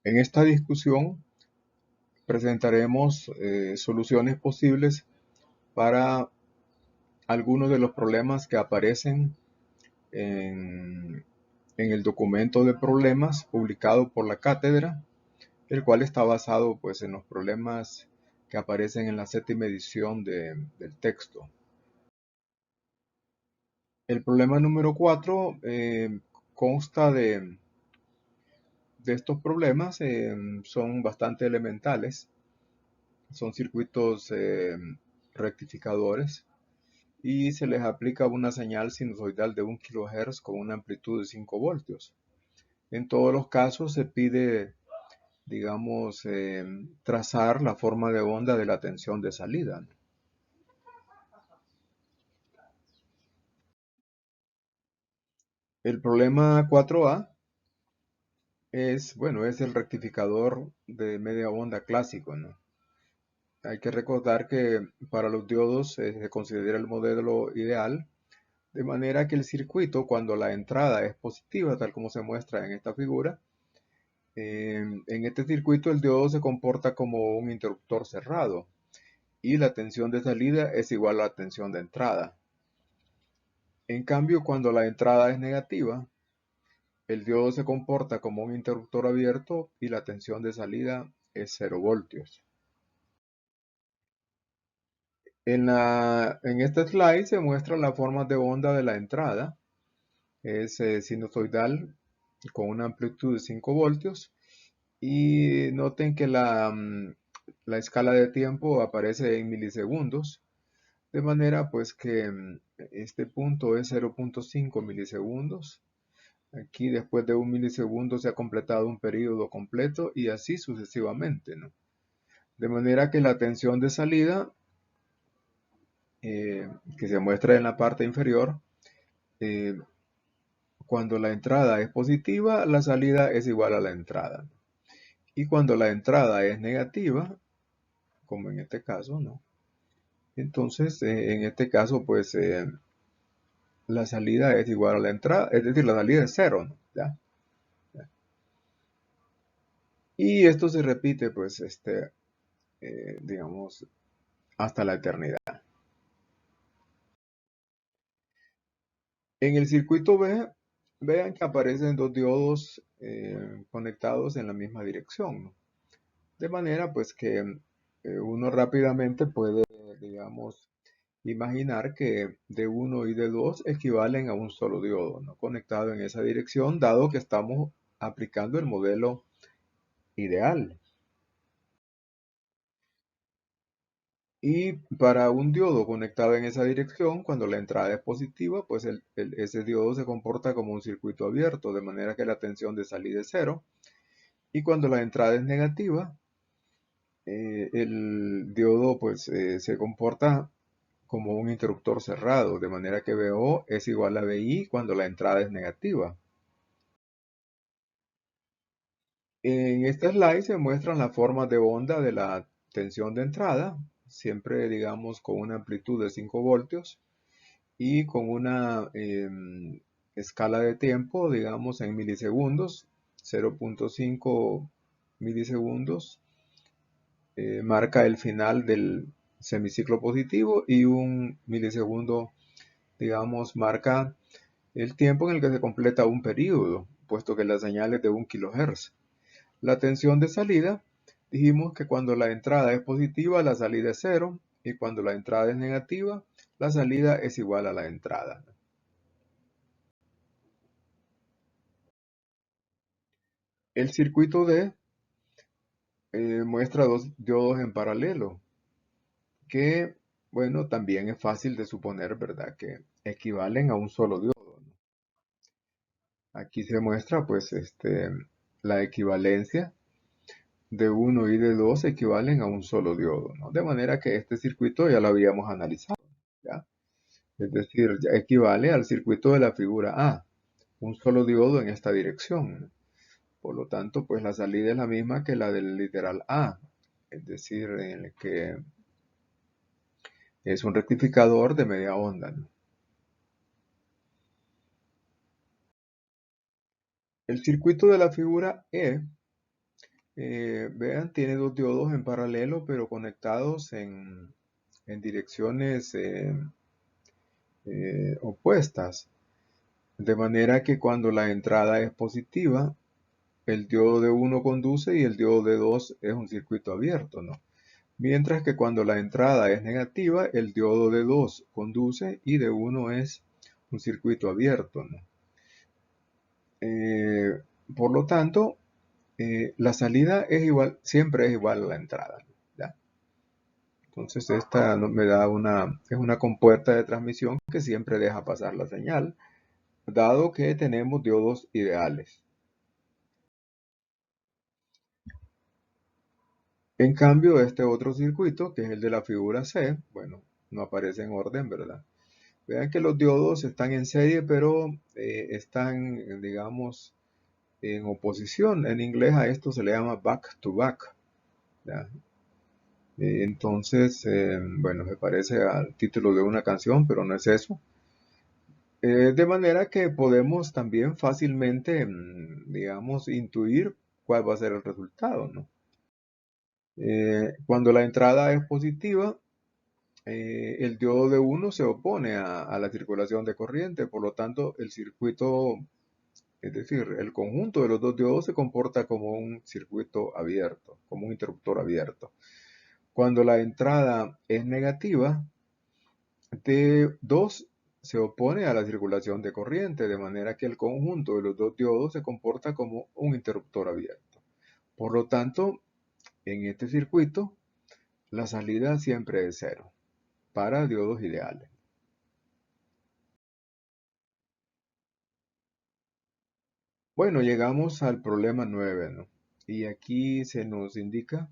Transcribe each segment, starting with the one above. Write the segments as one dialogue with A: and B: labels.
A: En esta discusión presentaremos soluciones posibles para algunos de los problemas que aparecen en, en el documento de problemas publicado por la cátedra, el cual está basado pues en los problemas que aparecen en la séptima edición del texto. El problema número 4 consta de estos problemas, son bastante elementales, son circuitos rectificadores y se les aplica una señal sinusoidal de 1 kHz con una amplitud de 5 voltios. En todos los casos se pide, digamos, trazar la forma de onda de la tensión de salida. El problema 4A es, bueno, es el rectificador de media onda clásico, ¿no? Hay que recordar que para los diodos se considera el modelo ideal, de manera que el circuito, cuando la entrada es positiva, tal como se muestra en esta figura, en este circuito el diodo se comporta como un interruptor cerrado y la tensión de salida es igual a la tensión de entrada. En cambio, cuando la entrada es negativa, el diodo se comporta como un interruptor abierto y la tensión de salida es 0 voltios. En este slide se muestran las formas de onda de la entrada. Es sinusoidal con una amplitud de 5 voltios. Y noten que la escala de tiempo aparece en milisegundos. De manera pues que este punto es 0.5 milisegundos. Aquí después de 1 milisegundo se ha completado un periodo completo y así sucesivamente, ¿no? De manera que la tensión de salida, que se muestra en la parte inferior, eh, cuando la entrada es positiva, la salida es igual a la entrada. Y cuando la entrada es negativa, como en este caso, ¿no? Entonces, en este caso, pues la salida es igual a la entrada, es decir, la salida es cero, ¿no? ¿Ya? Y esto se repite, pues, digamos, hasta la eternidad. En el circuito B, vean que aparecen dos diodos conectados en la misma dirección, ¿no? De manera, pues, que uno rápidamente puede, digamos, imaginar que D1 y D2 equivalen a un solo diodo, ¿no? Conectado en esa dirección, dado que estamos aplicando el modelo ideal. Y para un diodo conectado en esa dirección, cuando la entrada es positiva, pues ese diodo se comporta como un circuito abierto, de manera que la tensión de salida es cero. Y cuando la entrada es negativa, el diodo pues se comporta como un interruptor cerrado, de manera que VO es igual a VI cuando la entrada es negativa. En este slide se muestran las formas de onda de la tensión de entrada, siempre digamos con una amplitud de 5 voltios y con una escala de tiempo, digamos en milisegundos, 0.5 milisegundos, marca el final del semiciclo positivo y 1 milisegundo, digamos, marca el tiempo en el que se completa un periodo, puesto que la señal es de 1 kHz. La tensión de salida, dijimos que cuando la entrada es positiva, la salida es cero, y cuando la entrada es negativa, la salida es igual a la entrada. El circuito D muestra dos diodos en paralelo, que, bueno, también es fácil de suponer, ¿verdad?, que equivalen a un solo diodo, ¿no? Aquí se muestra, pues, la equivalencia de 1 y de 2 equivalen a un solo diodo, ¿no? De manera que este circuito ya lo habíamos analizado, ¿ya? Es decir, ya equivale al circuito de la figura A, un solo diodo en esta dirección. Por lo tanto, pues la salida es la misma que la del literal A, es decir, en el que es un rectificador de media onda, ¿no? El circuito de la figura E Vean, tiene dos diodos en paralelo, pero conectados en direcciones opuestas. De manera que cuando la entrada es positiva, el diodo de 1 conduce y el diodo de 2 es un circuito abierto, ¿no? Mientras que cuando la entrada es negativa, el diodo de 2 conduce y de 1 es un circuito abierto, ¿no? Eh, por lo tanto, la salida es igual, siempre es igual a la entrada, ¿ya? Entonces esta me da es una compuerta de transmisión que siempre deja pasar la señal, dado que tenemos diodos ideales. En cambio, este otro circuito, que es el de la figura C, bueno, no aparece en orden, ¿verdad? Vean que los diodos están en serie, pero están, digamos, en oposición. En inglés a esto se le llama back to back, ¿ya? Entonces, bueno, se parece al título de una canción, pero no es eso. De manera que podemos también fácilmente, digamos, intuir cuál va a ser el resultado, ¿no? Cuando la entrada es positiva, el diodo de 1 se opone a la circulación de corriente, por lo tanto el circuito, es decir, el conjunto de los dos diodos se comporta como un circuito abierto, como un interruptor abierto. Cuando la entrada es negativa, D2 se opone a la circulación de corriente, de manera que el conjunto de los dos diodos se comporta como un interruptor abierto. Por lo tanto, en este circuito, la salida siempre es cero para diodos ideales. Bueno, llegamos al problema 9, ¿no? Y aquí se nos indica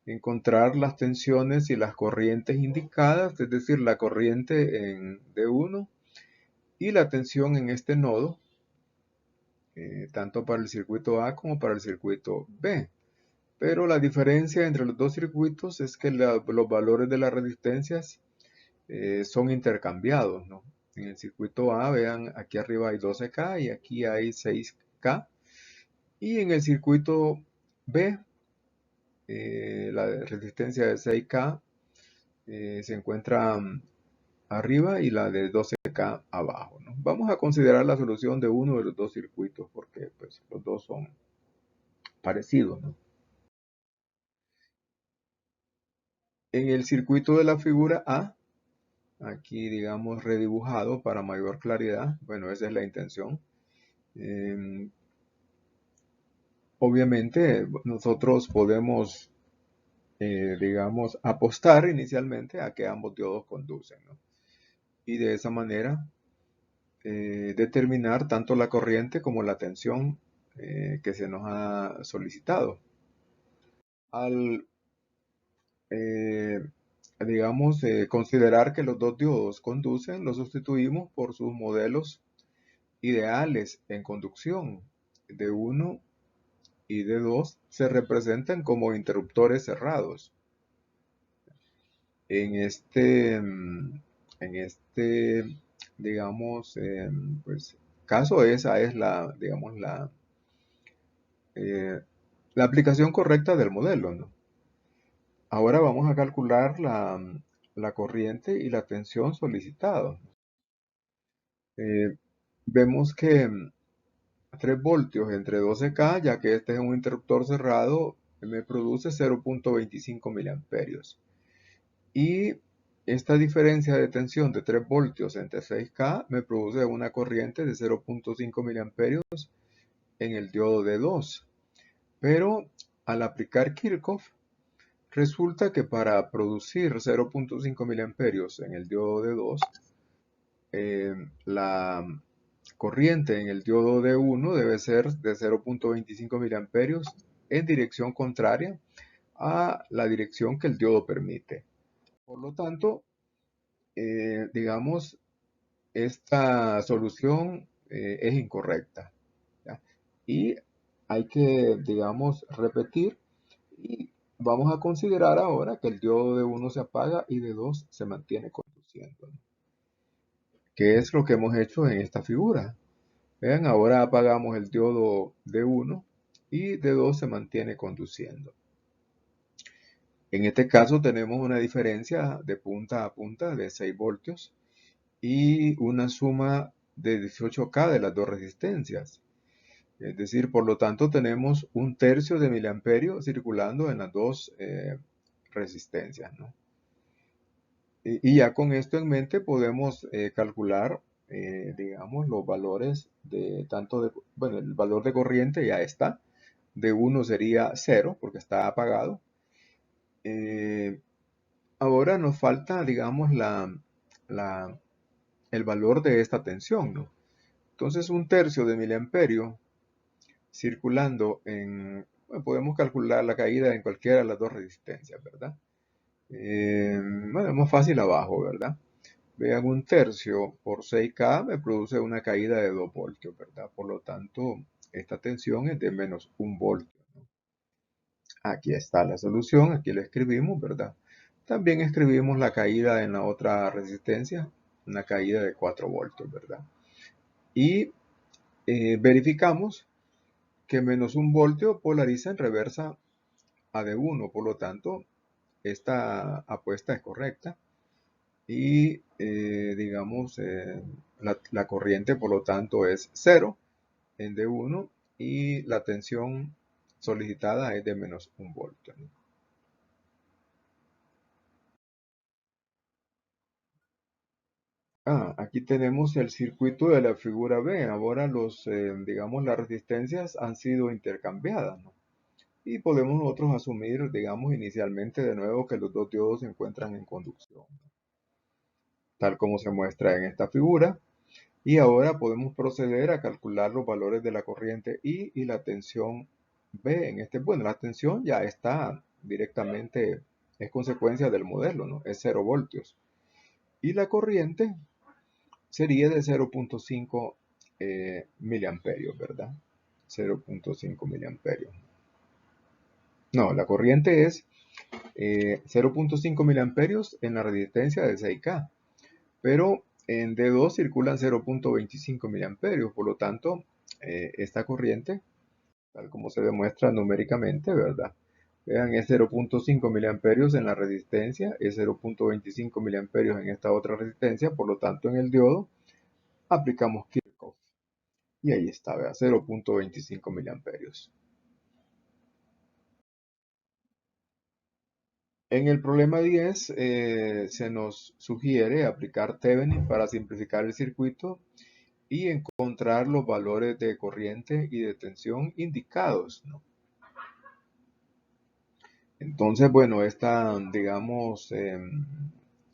A: encontrar las tensiones y las corrientes indicadas, es decir, la corriente en D1 y la tensión en este nodo, tanto para el circuito A como para el circuito B. Pero la diferencia entre los dos circuitos es que los valores de las resistencias son intercambiados, ¿no? En el circuito A, vean, aquí arriba hay 12K y aquí hay 6K. Y en el circuito B, la resistencia de 6K se encuentra arriba y la de 12K abajo, ¿no? Vamos a considerar la solución de uno de los dos circuitos porque pues, los dos son parecidos, ¿no? En el circuito de la figura A, aquí digamos redibujado para mayor claridad, bueno, esa es la intención. Obviamente nosotros podemos, digamos, apostar inicialmente a que ambos diodos conducen, ¿no? Y de esa manera determinar tanto la corriente como la tensión que se nos ha solicitado. Al, eh, digamos, considerar que los dos diodos conducen, los sustituimos por sus modelos ideales en conducción. De 1 y de 2 se representan como interruptores cerrados. En este digamos, pues, caso, esa es la, digamos, eh, la aplicación correcta del modelo, ¿no? Ahora vamos a calcular la corriente y la tensión solicitados. Vemos que 3 voltios entre 12K, ya que este es un interruptor cerrado, me produce 0.25 miliamperios. Y esta diferencia de tensión de 3 voltios entre 6K me produce una corriente de 0.5 miliamperios en el diodo de 2. Pero al aplicar Kirchhoff, resulta que para producir 0.5 miliamperios en el diodo de 2, la corriente en el diodo de 1 debe ser de 0.25 miliamperios en dirección contraria a la dirección que el diodo permite. Por lo tanto, digamos, esta solución es incorrecta, ¿ya? Y hay que, digamos, repetir y vamos a considerar ahora que el diodo de 1 se apaga y de 2 se mantiene conduciendo, ¿no? ¿Qué es lo que hemos hecho en esta figura? Vean, ahora apagamos el diodo de 1 y D2 se mantiene conduciendo. En este caso tenemos una diferencia de punta a punta de 6 voltios y una suma de 18K de las dos resistencias. Es decir, por lo tanto tenemos un tercio de miliamperio circulando en las dos resistencias, ¿no? Y ya con esto en mente podemos calcular, digamos, los valores de bueno, el valor de corriente ya está. De 1 sería 0 porque está apagado. Eh, Ahora nos falta, digamos, el valor de esta tensión, ¿no? Entonces un tercio de miliamperio circulando bueno, podemos calcular la caída en cualquiera de las dos resistencias, ¿verdad? Bueno, es más fácil abajo, ¿verdad? Vean, un tercio por 6K me produce una caída de 2 voltios, ¿verdad? Por lo tanto, esta tensión es de menos 1 voltio. Aquí está la solución, aquí la escribimos, ¿verdad? También escribimos la caída en la otra resistencia, una caída de 4 voltios, ¿verdad? Y verificamos que menos 1 voltio polariza en reversa a D1, por lo tanto, esta apuesta es correcta. Y digamos, la corriente, por lo tanto, es 0 en D1 y la tensión solicitada es de menos 1 voltio, ¿no? Aquí tenemos el circuito de la figura B. Ahora digamos, las resistencias han sido intercambiadas, ¿no? Y podemos nosotros asumir, digamos, inicialmente de nuevo que los dos diodos se encuentran en conducción, tal como se muestra en esta figura. Y ahora podemos proceder a calcular los valores de la corriente I y la tensión B. Bueno, la tensión ya está directamente, es consecuencia del modelo, ¿no? Es 0 voltios. Y la corriente sería de 0.5 miliamperios, ¿verdad? 0.5 miliamperios. No, la corriente es 0.5 miliamperios en la resistencia de 6K, pero en D2 circulan 0.25 miliamperios, por lo tanto, esta corriente, tal como se demuestra numéricamente, ¿verdad? Vean, es 0.5 miliamperios en la resistencia, es 0.25 miliamperios en esta otra resistencia, por lo tanto, en el diodo aplicamos Kirchhoff. Y ahí está, vea, 0.25 miliamperios. En el problema 10 se nos sugiere aplicar Thevenin para simplificar el circuito y encontrar los valores de corriente y de tensión indicados, ¿no? Entonces, bueno, digamos,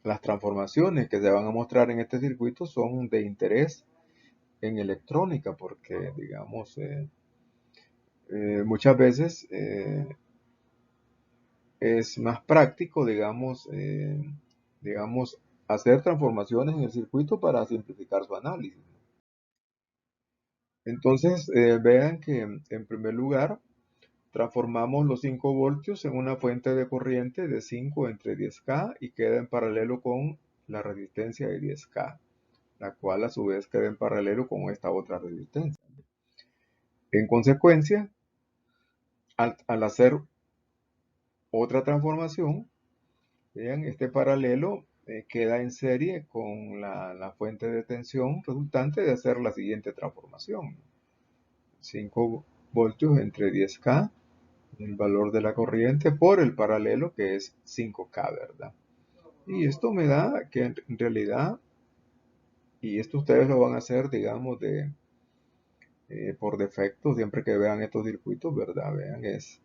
A: las transformaciones que se van a mostrar en este circuito son de interés en electrónica porque, digamos, muchas veces es más práctico, digamos, hacer transformaciones en el circuito para simplificar su análisis. Entonces, vean que en primer lugar, transformamos los 5 voltios en una fuente de corriente de 5 entre 10K y queda en paralelo con la resistencia de 10K, la cual a su vez queda en paralelo con esta otra resistencia. En consecuencia, al hacer otra transformación, vean, este paralelo queda en serie con la fuente de tensión resultante de hacer la siguiente transformación. 5 voltios entre 10K, el valor de la corriente por el paralelo que es 5K, ¿verdad? Y esto me da que en realidad, y esto ustedes lo van a hacer, digamos, por defecto, siempre que vean estos circuitos, ¿verdad? Vean, es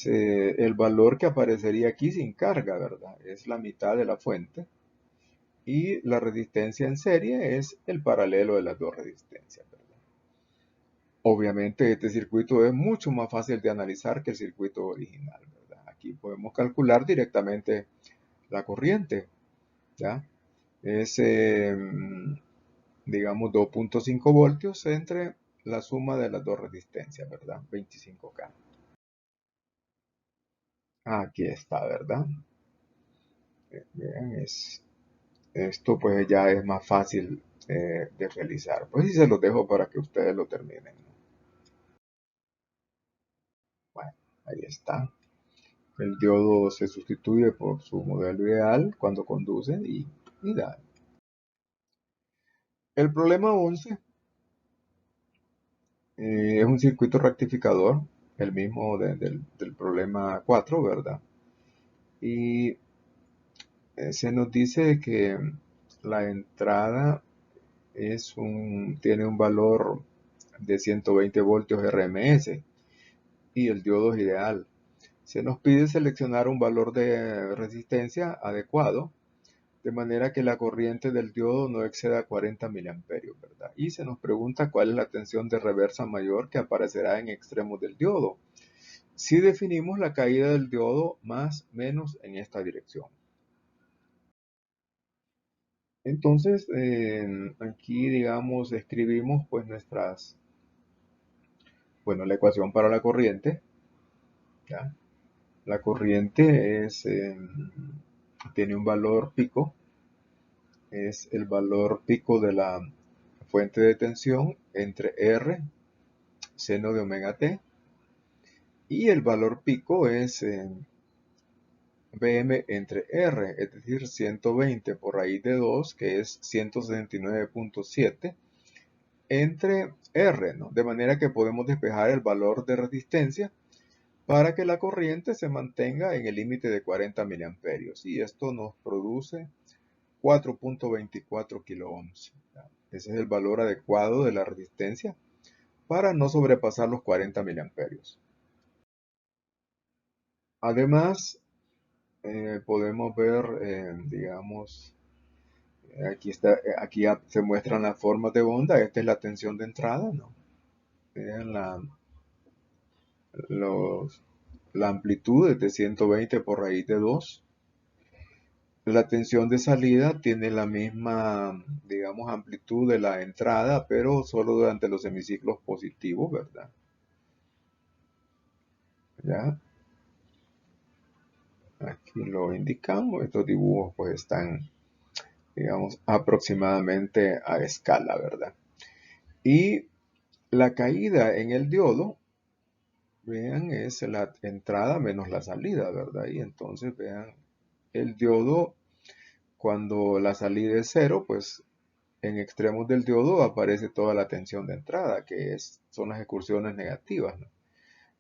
A: el valor que aparecería aquí sin carga, ¿verdad? Es la mitad de la fuente. Y la resistencia en serie es el paralelo de las dos resistencias, ¿verdad? Obviamente este circuito es mucho más fácil de analizar que el circuito original, ¿verdad? Aquí podemos calcular directamente la corriente, ¿ya? Es, digamos, 2.5 voltios entre la suma de las dos resistencias, ¿verdad? 25K. Aquí está, ¿verdad? Vean, esto pues ya es más fácil de realizar. Pues sí se los dejo para que ustedes lo terminen, ¿no? Ahí está. El diodo se sustituye por su modelo ideal cuando conduce y da. El problema 11 es un circuito rectificador, el mismo del problema 4, ¿verdad? Y se nos dice que la entrada tiene un valor de 120 voltios RMS y el diodo es ideal. Se nos pide seleccionar un valor de resistencia adecuado, de manera que la corriente del diodo no exceda 40 miliamperios, ¿verdad? Y se nos pregunta cuál es la tensión de reversa mayor que aparecerá en extremos del diodo. Si definimos la caída del diodo más menos en esta dirección. Entonces, aquí, digamos, escribimos pues la ecuación para la corriente, ¿ya? La corriente tiene un valor pico, es el valor pico de la fuente de tensión entre R, seno de omega t, y el valor pico es Bm entre R, es decir, 120 por raíz de 2, que es 169.7, entre R, ¿no? De manera que podemos despejar el valor de resistencia para que la corriente se mantenga en el límite de 40 miliamperios. Y esto nos produce 4.24 kiloohms. Ese es el valor adecuado de la resistencia para no sobrepasar los 40 miliamperios. Además, podemos ver, digamos, aquí ya se muestran las formas de onda. Esta es la tensión de entrada, ¿no? Vean la amplitud es de 120 por raíz de 2. La tensión de salida tiene la misma, digamos, amplitud de la entrada, pero solo durante los semiciclos positivos, ¿verdad? ¿Ya? Aquí lo indicamos. Estos dibujos pues están, digamos, aproximadamente a escala, ¿verdad? Y la caída en el diodo, vean, es la entrada menos la salida, ¿verdad? Y entonces, vean, el diodo, cuando la salida es cero, pues en extremos del diodo aparece toda la tensión de entrada, son las excursiones negativas, ¿no?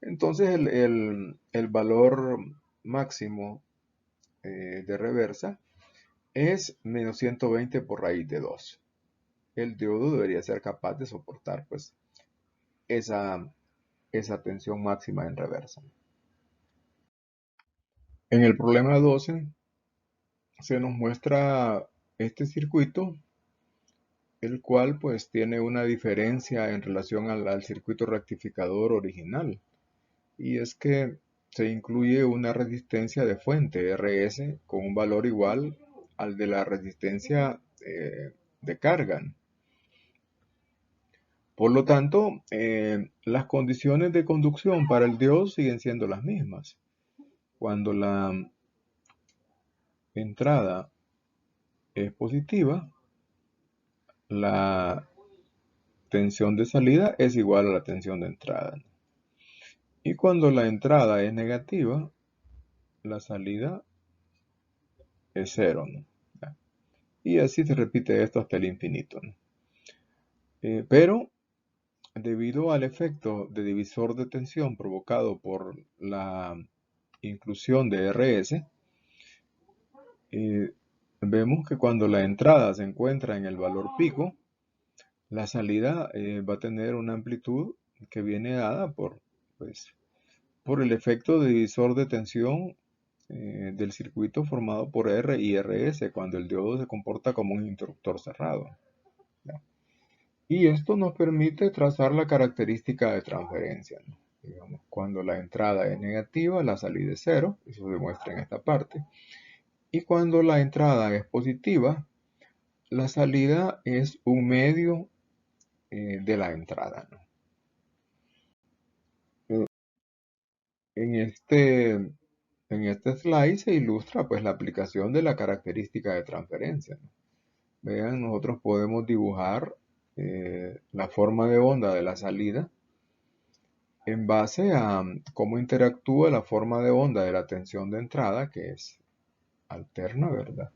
A: Entonces el valor máximo de reversa es menos 120 por raíz de 2. El diodo debería ser capaz de soportar pues esa, esa tensión máxima en reversa. En el problema 12 se nos muestra este circuito, el cual pues tiene una diferencia en relación al circuito rectificador original. Y es que se incluye una resistencia de fuente RS con un valor igual al de la resistencia de carga. Por lo tanto, las condiciones de conducción para el diodo siguen siendo las mismas. Cuando la entrada es positiva, la tensión de salida es igual a la tensión de entrada. Y cuando la entrada es negativa, la salida es cero, ¿no? Y así se repite esto hasta el infinito, ¿no? Pero debido al efecto de divisor de tensión provocado por la inclusión de RS, vemos que cuando la entrada se encuentra en el valor pico, la salida va a tener una amplitud que viene dada pues, por el efecto de divisor de tensión del circuito formado por R y RS cuando el diodo se comporta como un interruptor cerrado, ¿ya? Y esto nos permite trazar la característica de transferencia, ¿no? Digamos, cuando la entrada es negativa, la salida es cero, eso se muestra en esta parte. Y cuando la entrada es positiva, la salida es un medio de la entrada, ¿no? En este slide se ilustra pues la aplicación de la característica de transferencia, ¿no? Vean, nosotros podemos dibujar la forma de onda de la salida en base a cómo interactúa la forma de onda de la tensión de entrada, que es alterna, ¿verdad?,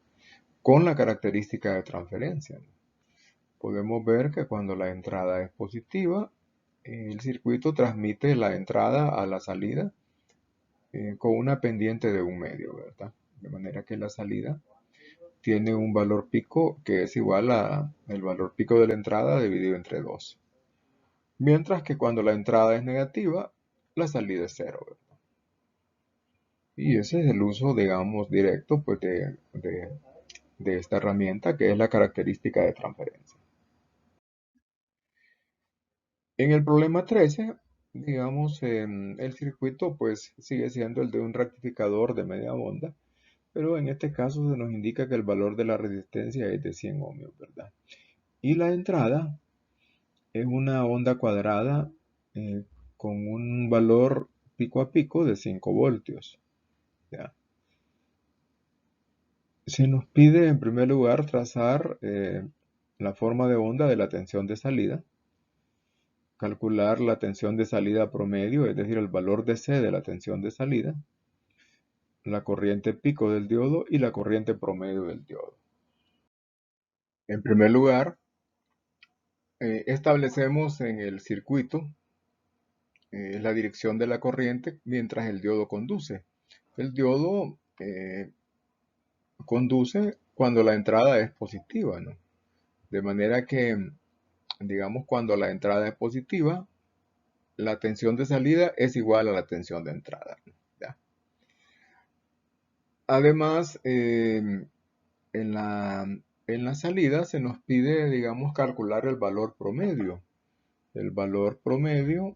A: con la característica de transferencia. Podemos ver que cuando la entrada es positiva, el circuito transmite la entrada a la salida con una pendiente de 1 medio, ¿verdad? De manera que la salida tiene un valor pico que es igual a el valor pico de la entrada dividido entre 2. Mientras que cuando la entrada es negativa, la salida es 0, ¿verdad? Y ese es el uso, digamos, directo pues, de esta herramienta, que es la característica de transferencia. En el problema 13, digamos, el circuito pues sigue siendo el de un rectificador de media onda, pero en este caso se nos indica que el valor de la resistencia es de 100 ohmios, ¿verdad? Y la entrada es una onda cuadrada eh, con un valor pico a pico de 5 voltios. ¿Ya? Se nos pide en primer lugar trazar la forma de onda de la tensión de salida, calcular la tensión de salida promedio, es decir, el valor de C de la tensión de salida, la corriente pico del diodo y la corriente promedio del diodo. En primer lugar, establecemos en el circuito la dirección de la corriente mientras el diodo conduce. El diodo conduce cuando la entrada es positiva, ¿no? De manera que, digamos, cuando la entrada es positiva, la tensión de salida es igual a la tensión de entrada, ¿ya? Además, en la salida se nos pide, digamos, calcular el valor promedio. El valor promedio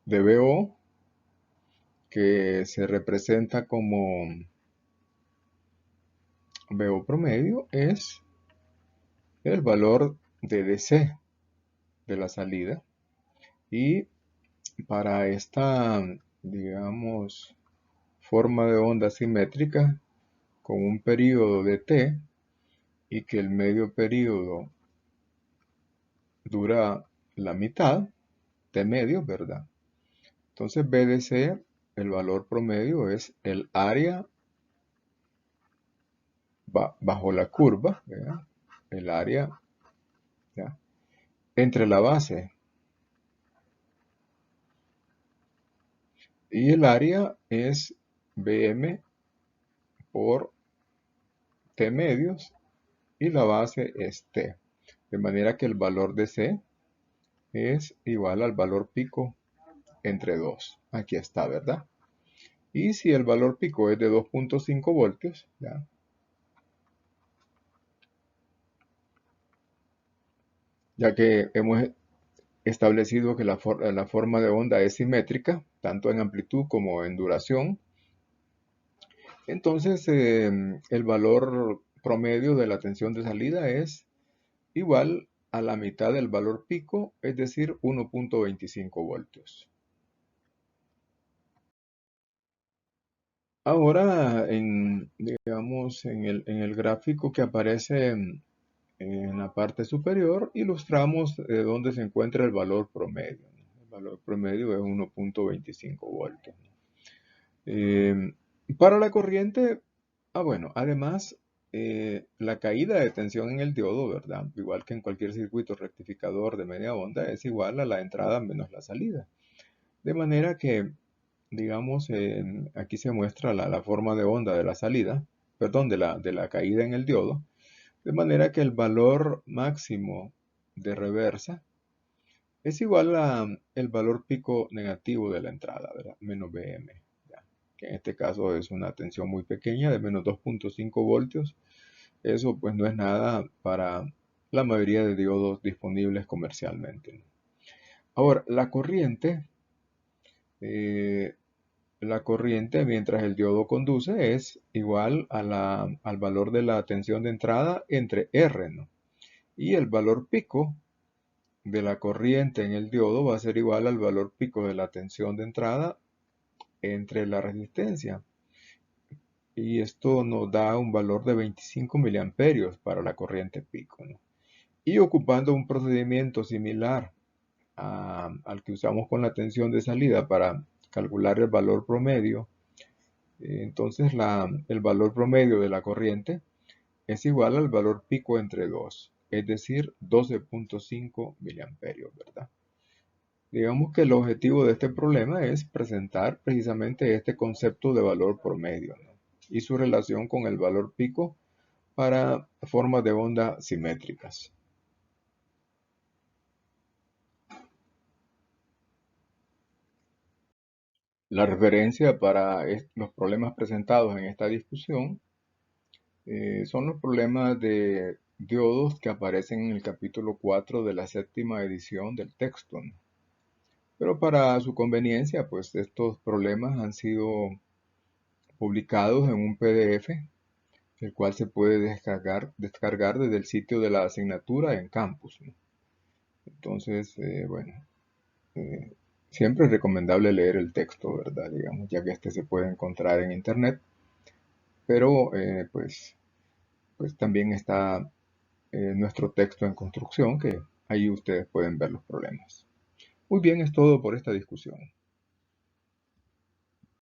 A: de BO, que se representa como BO promedio, es el valor de DC de la salida. Y para esta, digamos, forma de onda simétrica con un periodo de T y que el medio periodo dura la mitad, T medio, ¿verdad? Entonces BDC, el valor promedio es el área bajo la curva, ¿verdad? El área, ¿ya?, entre la base y el área es BM por T medios y la base es T. De manera que el valor de C es igual al valor pico entre 2. Aquí está, ¿verdad? Y si el valor pico es de 2.5 voltios, ya que hemos establecido que la forma de onda es simétrica, tanto en amplitud como en duración, entonces el valor promedio de la tensión de salida es igual a la mitad del valor pico, es decir, 1.25 voltios. Ahora, digamos, en el gráfico que aparece en la parte superior, ilustramos dónde se encuentra el valor promedio, ¿no? El valor promedio es 1.25 voltios, ¿no? Para la corriente, bueno, además, la caída de tensión en el diodo, ¿verdad? Igual que en cualquier circuito rectificador de media onda, es igual a la entrada menos la salida. De manera que, digamos, aquí se muestra la forma de onda de la salida, perdón, de la caída en el diodo, de manera que el valor máximo de reversa es igual a el valor pico negativo de la entrada, ¿verdad? Menos Bm, ¿ya? Que en este caso es una tensión muy pequeña de menos 2.5 voltios. Eso pues no es nada para la mayoría de diodos disponibles comercialmente, ¿no? Ahora, eh, la corriente mientras el diodo conduce es igual al valor de la tensión de entrada entre R, ¿no? Y el valor pico de la corriente en el diodo va a ser igual al valor pico de la tensión de entrada entre la resistencia. y esto nos da un valor de 25 miliamperios para la corriente pico, ¿no? Y ocupando un procedimiento similar al que usamos con la tensión de salida para calcular el valor promedio, entonces el valor promedio de la corriente es igual al valor pico entre 2, es decir, 12.5 miliamperios, ¿verdad? Digamos que el objetivo de este problema es presentar precisamente este concepto de valor promedio, ¿no? Y su relación con el valor pico para formas de onda simétricas. La referencia para los problemas presentados en esta discusión son los problemas de diodos que aparecen en el capítulo 4 de la séptima edición del texto, ¿no? Pero para su conveniencia, pues estos problemas han sido publicados en un PDF, el cual se puede descargar desde el sitio de la asignatura en campus, ¿no? Entonces, bueno, eh, siempre es recomendable leer el texto, ¿verdad? Digamos, ya que este se puede encontrar en internet, pero pues también está nuestro texto en construcción, que ahí ustedes pueden ver los problemas. Muy bien, es todo por esta discusión.